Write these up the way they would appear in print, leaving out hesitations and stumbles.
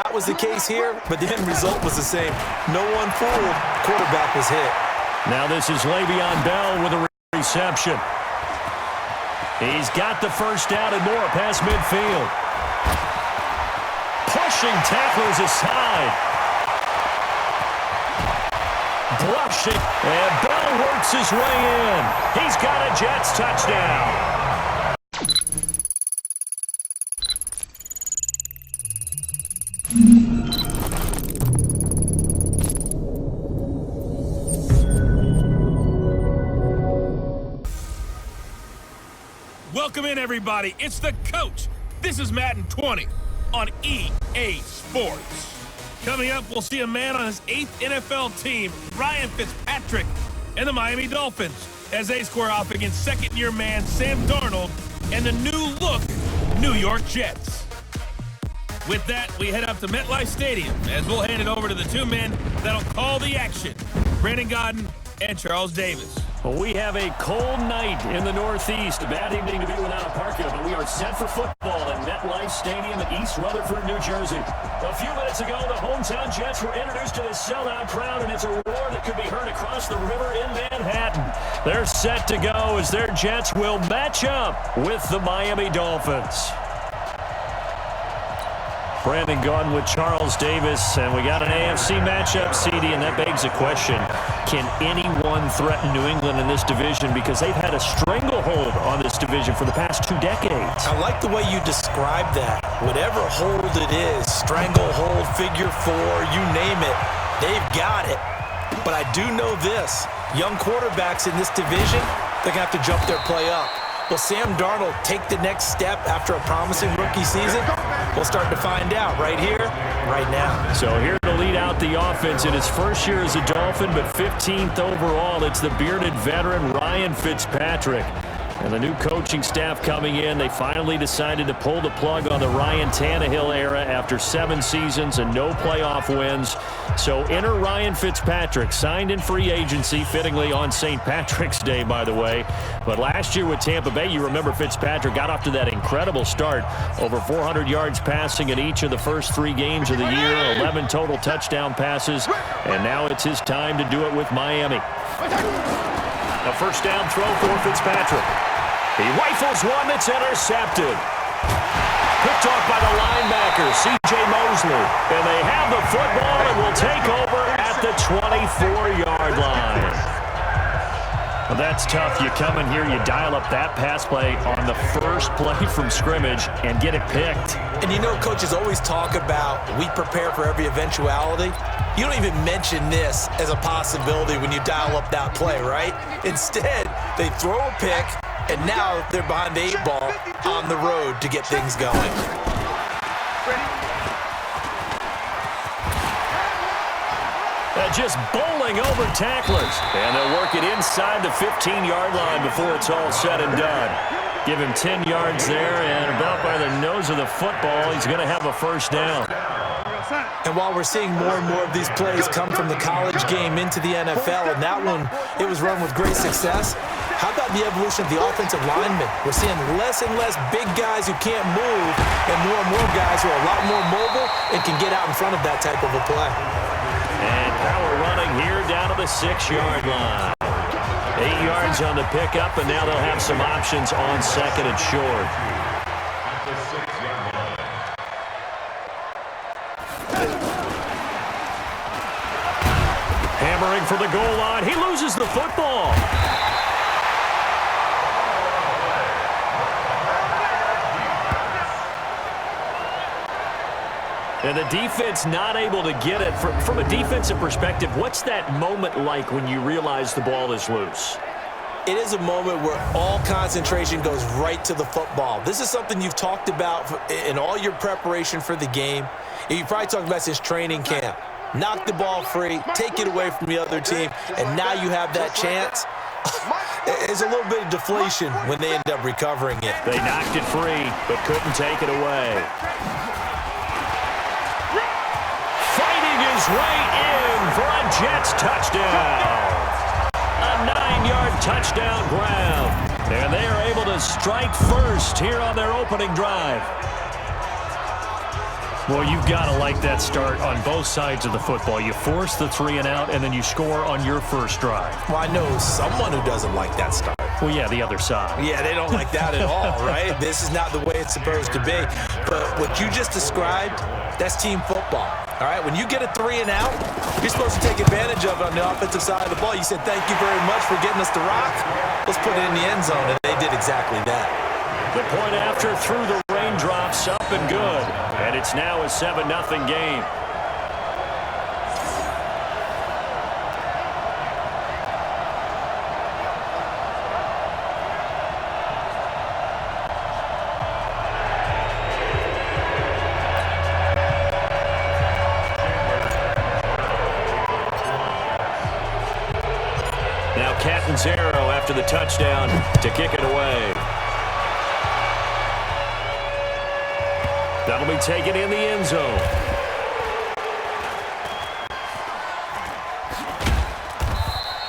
That was the case here, but the end result was the same. No one fooled. Quarterback was hit. Now this is Le'Veon Bell with a reception. He's got the first down and more past midfield. Pushing tacklers aside. Brushing. And Bell works his way in. He's got a Jets touchdown. Welcome in, everybody. It's the coach. This is Madden 20 on EA Sports. Coming up, we'll see a man on his 8th NFL team, Ryan Fitzpatrick, and the Miami Dolphins, as they square off against second-year man Sam Darnold and the new-look New York Jets. With that, we head up to MetLife Stadium, as we'll hand it over to the two men that'll call the action, Brandon Godden and Charles Davis. Well, we have a cold night in the Northeast. A bad evening to be without a parka, but we are set for football at MetLife Stadium in East Rutherford, New Jersey. A few minutes ago, the hometown Jets were introduced to this sellout crowd, and it's a roar that could be heard across the river in Manhattan. They're set to go as their Jets will match up with the Miami Dolphins. Brandon Godden with Charles Davis, and we got an AFC matchup, CD, and that begs the question, can anyone threaten New England in this division? Because they've had a stranglehold on this division for the past 2 decades. I like the way you describe that. Whatever hold it is, stranglehold, figure four, you name it, they've got it. But I do know this, young quarterbacks in this division, they're going to have to jump their play up. Will Sam Darnold take the next step after a promising rookie season? We'll start to find out right here, right now. So here to lead out the offense in his first year as a Dolphin, but 15th overall, it's the bearded veteran Ryan Fitzpatrick. And the new coaching staff coming in, they finally decided to pull the plug on the Ryan Tannehill era after 7 seasons and no playoff wins. So enter Ryan Fitzpatrick, signed in free agency, fittingly on St. Patrick's Day, by the way. But last year with Tampa Bay, you remember Fitzpatrick got off to that incredible start. Over 400 yards passing in each of the first 3 games of the year, 11 total touchdown passes, and now it's his time to do it with Miami. A first down throw for Fitzpatrick. He rifles one that's intercepted. Picked off by the linebacker, C.J. Mosley. And they have the football and will take over at the 24-yard line. Well, that's tough. You come in here, you dial up that pass play on the first play from scrimmage and get it picked. And you know, coaches always talk about we prepare for every eventuality. You don't even mention this as a possibility when you dial up that play, right? Instead, they throw a pick, and now they're behind the 8 ball on the road to get things going. Just bowling over tacklers. And they'll work it inside the 15-yard line before it's all said and done. Give him 10 yards there, and about by the nose of the football, he's going to have a first down. And while we're seeing more and more of these plays come from the college game into the NFL, and that one, it was run with great success, how about the evolution of the offensive linemen? We're seeing less and less big guys who can't move and more guys who are a lot more mobile and can get out in front of that type of a play. And power running here down to the 6-yard line. 8 yards on the pickup, and now they'll have some options on second and short. Hammering for the goal line. He loses the football. And the defense not able to get it. From a defensive perspective, what's that moment like when you realize the ball is loose? It is a moment where all concentration goes right to the football. This is something you've talked about in all your preparation for the game. You probably talked about since training camp. Knock the ball free, take it away from the other team, and now you have that chance. There's a little bit of deflation when they end up recovering it. They knocked it free, but couldn't take it away. Fighting his way in for a Jets touchdown. A 9-yard touchdown grab. And they are able to strike first here on their opening drive. Well, you've got to like that start on both sides of the football. You force the 3 and out, and then you score on your first drive. Well, I know someone who doesn't like that start. Well, yeah, the other side. Yeah, they don't like that at all, right? This is not the way it's supposed to be. But what you just described, that's team football. All right, when you get a 3 and out, you're supposed to take advantage of it on the offensive side of the ball. You said, thank you very much for getting us the rock. Let's put it in the end zone, and they did exactly that. The point after through the raindrops, up and good. And it's now a 7-0 game. Now Catanzaro after the touchdown to kick it away. That'll be taken in the end zone.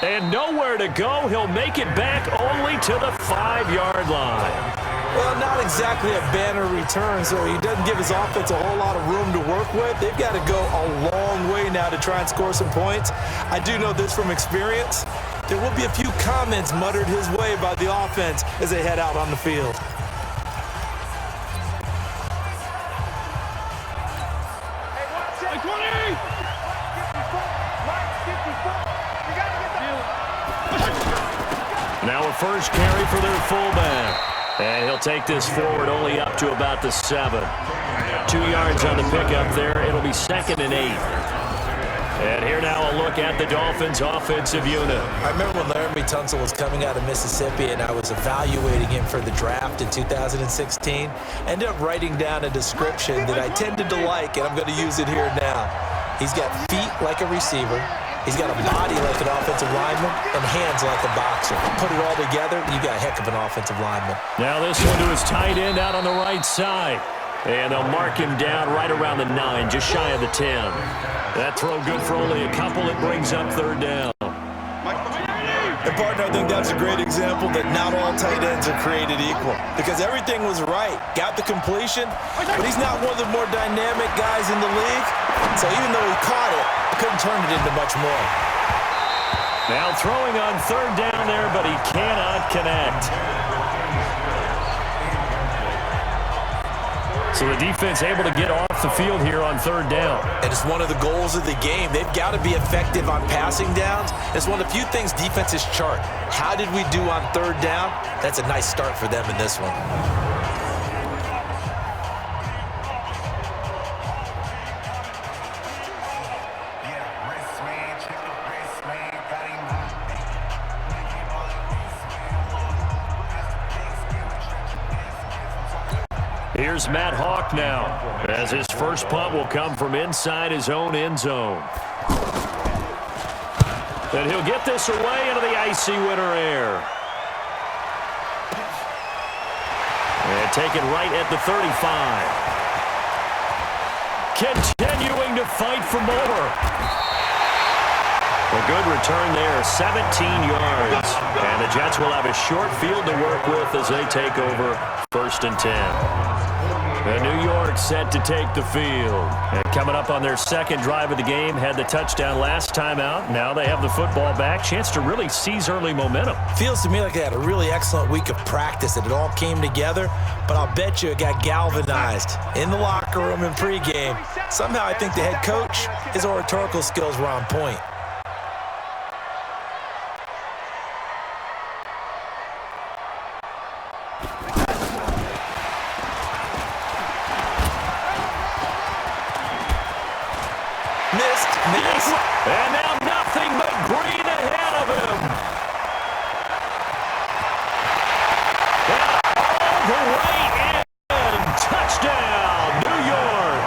And nowhere to go. He'll make it back only to the 5-yard line. Well, not exactly a banner return, so he doesn't give his offense a whole lot of room to work with. They've got to go a long way now to try and score some points. I do know this from experience. There will be a few comments muttered his way by the offense as they head out on the field. Now a first carry for their fullback. And he'll take this forward only up to about the 7. 2 yards on the pickup there. It'll be 2nd and 8. And here now a look at the Dolphins' offensive unit. I remember when Laramie Tunsil was coming out of Mississippi and I was evaluating him for the draft in 2016. Ended up writing down a description that I tended to like, and I'm going to use it here now. He's got feet like a receiver. He's got a body like an offensive lineman and hands like a boxer. Put it all together, you got a heck of an offensive lineman. Now this one to his tight end out on the right side. And they'll mark him down right around the 9, just shy of the 10. That throw good for only a couple. It brings up 3rd down. And, partner, I think that's a great example that not all tight ends are created equal. Because everything was right. Got the completion, but he's not one of the more dynamic guys in the league. So even though he caught it, couldn't turn it into much more. Now throwing on 3rd down there, but he cannot connect. So the defense able to get off the field here on 3rd down. And it's one of the goals of the game. They've got to be effective on passing downs. It's one of the few things defenses chart. How did we do on 3rd down? That's a nice start for them in this one. Here's Matt Hawk now, as his first punt will come from inside his own end zone. And he'll get this away into the icy winter air. And taken right at the 35. Continuing to fight for more. A good return there, 17 yards. And the Jets will have a short field to work with as they take over 1st and 10. The New York set to take the field. And coming up on their 2nd drive of the game, had the touchdown last time out. Now they have the football back. Chance to really seize early momentum. Feels to me like they had a really excellent week of practice and it all came together. But I'll bet you it got galvanized in the locker room in pregame. Somehow I think the head coach, his oratorical skills were on point. Missed. And now nothing but green ahead of him. And all the way in. Touchdown, New York.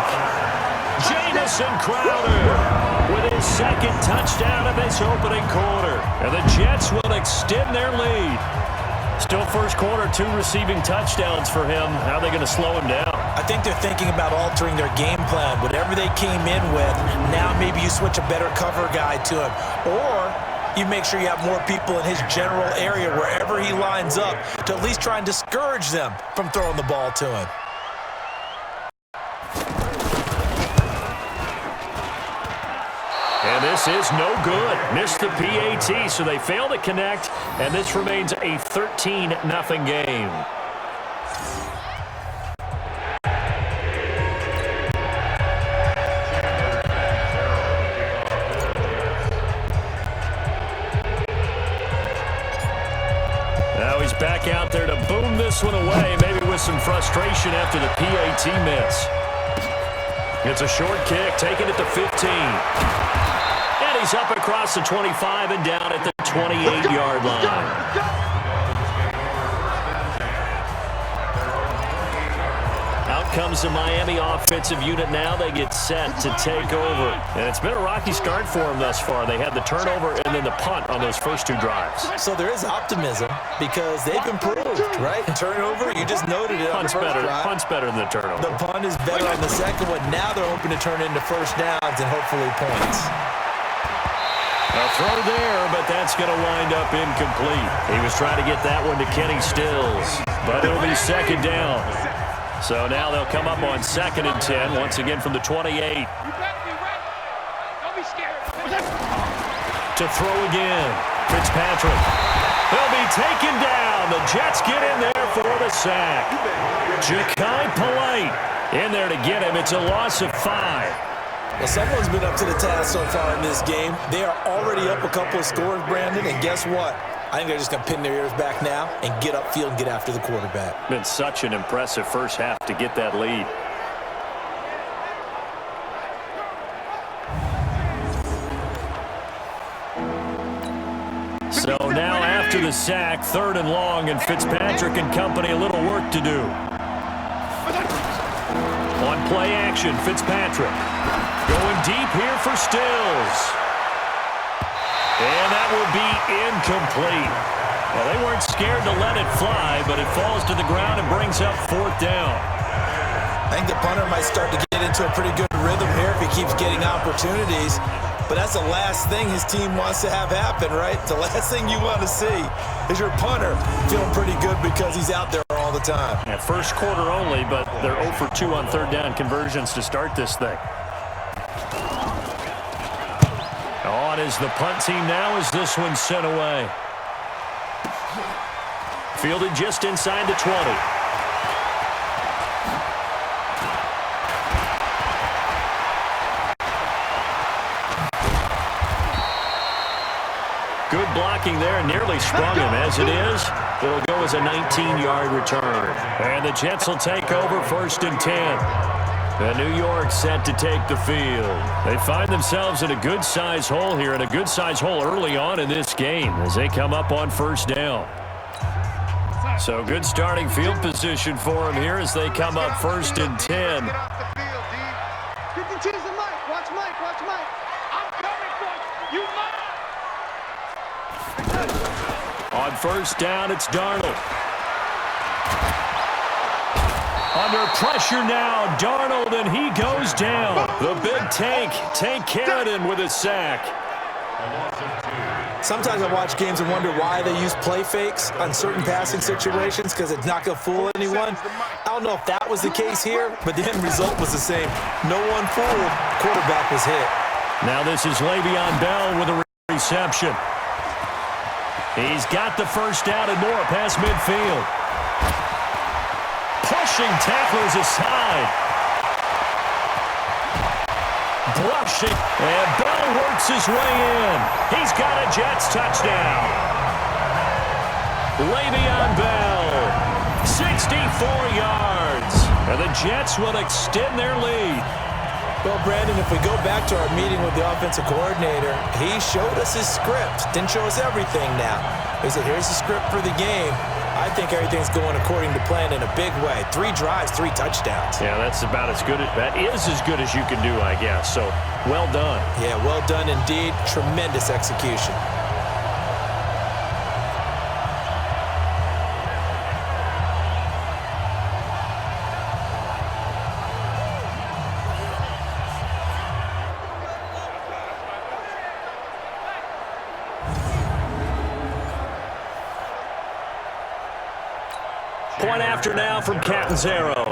Jamison Crowder with his 2nd touchdown of this opening quarter. And the Jets will extend their lead. Still first quarter, 2 receiving touchdowns for him. How are they going to slow him down? I think they're thinking about altering their game plan. Whatever they came in with, now maybe you switch a better cover guy to him. Or you make sure you have more people in his general area wherever he lines up to at least try and discourage them from throwing the ball to him. And this is no good. Missed the PAT, so they fail to connect, and this remains a 13-0 game. Now he's back out there to boom this one away, maybe with some frustration after the PAT miss. It's a short kick, taking it to 15. And he's up across the 25 and down at the 28-yard line. Out comes the Miami offensive unit now. They get set to take over. And it's been a rocky start for them thus far. They had the turnover and then the punt on those first two drives. So there is optimism because they've improved, right? Turnover, you just noted it on the first drive. Punt's better than the turnover. The punt is better on the second one. Now they're hoping to turn into first downs and hopefully points. A throw there, but that's going to wind up incomplete. He was trying to get that one to Kenny Stills, but it'll be second down. So now they'll come up on 2nd and 10, once again from the 28. You better be ready. Don't be scared. To throw again, Fitzpatrick. He'll be taken down. The Jets get in there for the sack. Ja'Kai Polite in there to get him. It's a loss of 5. Well, someone's been up to the task so far in this game. They are already up a couple of scores, Brandon, and guess what? I think they're just going to pin their ears back now and get upfield and get after the quarterback. Been such an impressive first half to get that lead. So now after the sack, 3rd and long, and Fitzpatrick and company a little work to do. On play action, Fitzpatrick. Going deep here for Stills. And that will be incomplete. Well, they weren't scared to let it fly, but it falls to the ground and brings up 4th down. I think the punter might start to get into a pretty good rhythm here if he keeps getting opportunities. But that's the last thing his team wants to have happen, right? The last thing you want to see is your punter feeling pretty good because he's out there all the time. Yeah, first quarter only, but they're 0 for 2 on 3rd down conversions to start this thing. On is the punt team now as this one's sent away. Fielded just inside the 20. Good blocking there, nearly sprung him. As it is, it'll go as a 19-yard return. And the Jets will take over 1st and 10. And New York set to take the field. They find themselves in a good-sized hole here, and a good-sized hole early on in this game as they come up on 1st down. So good starting field position for them here as they come up 1st and 10. Get off the field, D. You can tease the mic. Watch Mike. Watch Mike. I'm coming for you. You On 1st down, it's Darnold. Under pressure now, Darnold, and he goes down. The big Tank Carradine with a sack. Sometimes I watch games and wonder why they use play fakes on certain passing situations because it's not going to fool anyone. I don't know if that was the case here, but the end result was the same. No one fooled. Quarterback was hit. Now this is Le'Veon Bell with a reception. He's got the first down and more past midfield. Pushing tacklers aside. Brushing. And Bell works his way in. He's got a Jets touchdown. Le'Veon Bell, 64 yards. And the Jets will extend their lead. Well, Brandon, if we go back to our meeting with the offensive coordinator, he showed us his script. Didn't show us everything now. He said, here's the script for the game. I think everything's going according to plan in a big way. 3 drives, 3 touchdowns. Yeah, that's about as good. That is as good as you can do, I guess. So, well done. Yeah, well done indeed. Tremendous execution. Point after now from Catanzaro.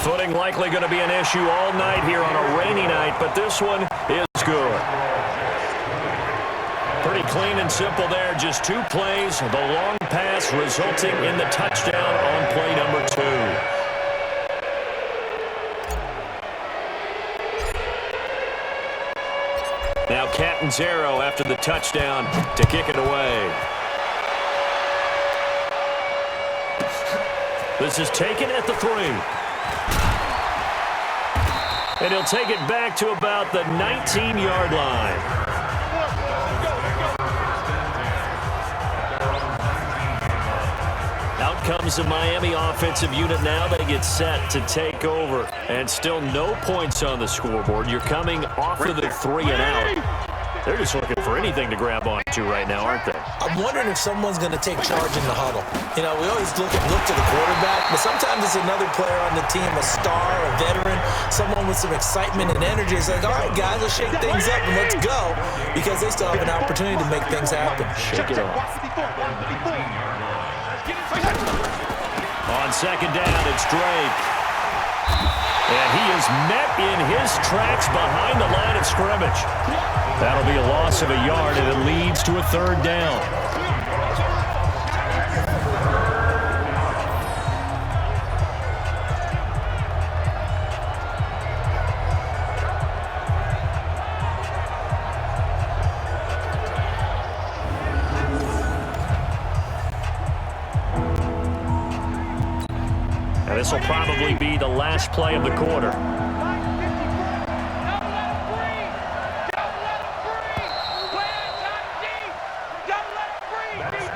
Footing likely going to be an issue all night here on a rainy night, but this one is good. Pretty clean and simple there. Just 2 plays. The long pass resulting in the touchdown on play number 2. Now Catanzaro after the touchdown to kick it away. This is taken at the 3. And he'll take it back to about the 19-yard line. Out comes the Miami offensive unit now. They get set to take over. And still no points on the scoreboard. You're coming off of the 3 and out. They're just looking for anything to grab onto right now, aren't they? I'm wondering if someone's going to take charge in the huddle. You know, we always look to the quarterback, but sometimes it's another player on the team, a star, a veteran, someone with some excitement and energy. It's like, all right, guys, let's shake things up and let's go, because they still have an opportunity to make things happen. Shake it off. On second down, it's Drake. And he is met in his tracks behind the line of scrimmage. That'll be a loss of a yard, and it leads to a 3rd down. And this will probably be the last play of the quarter.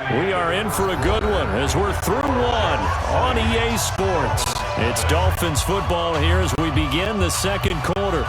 We are in for a good one as we're through 1 on EA Sports. It's Dolphins football here as we begin the 2nd quarter.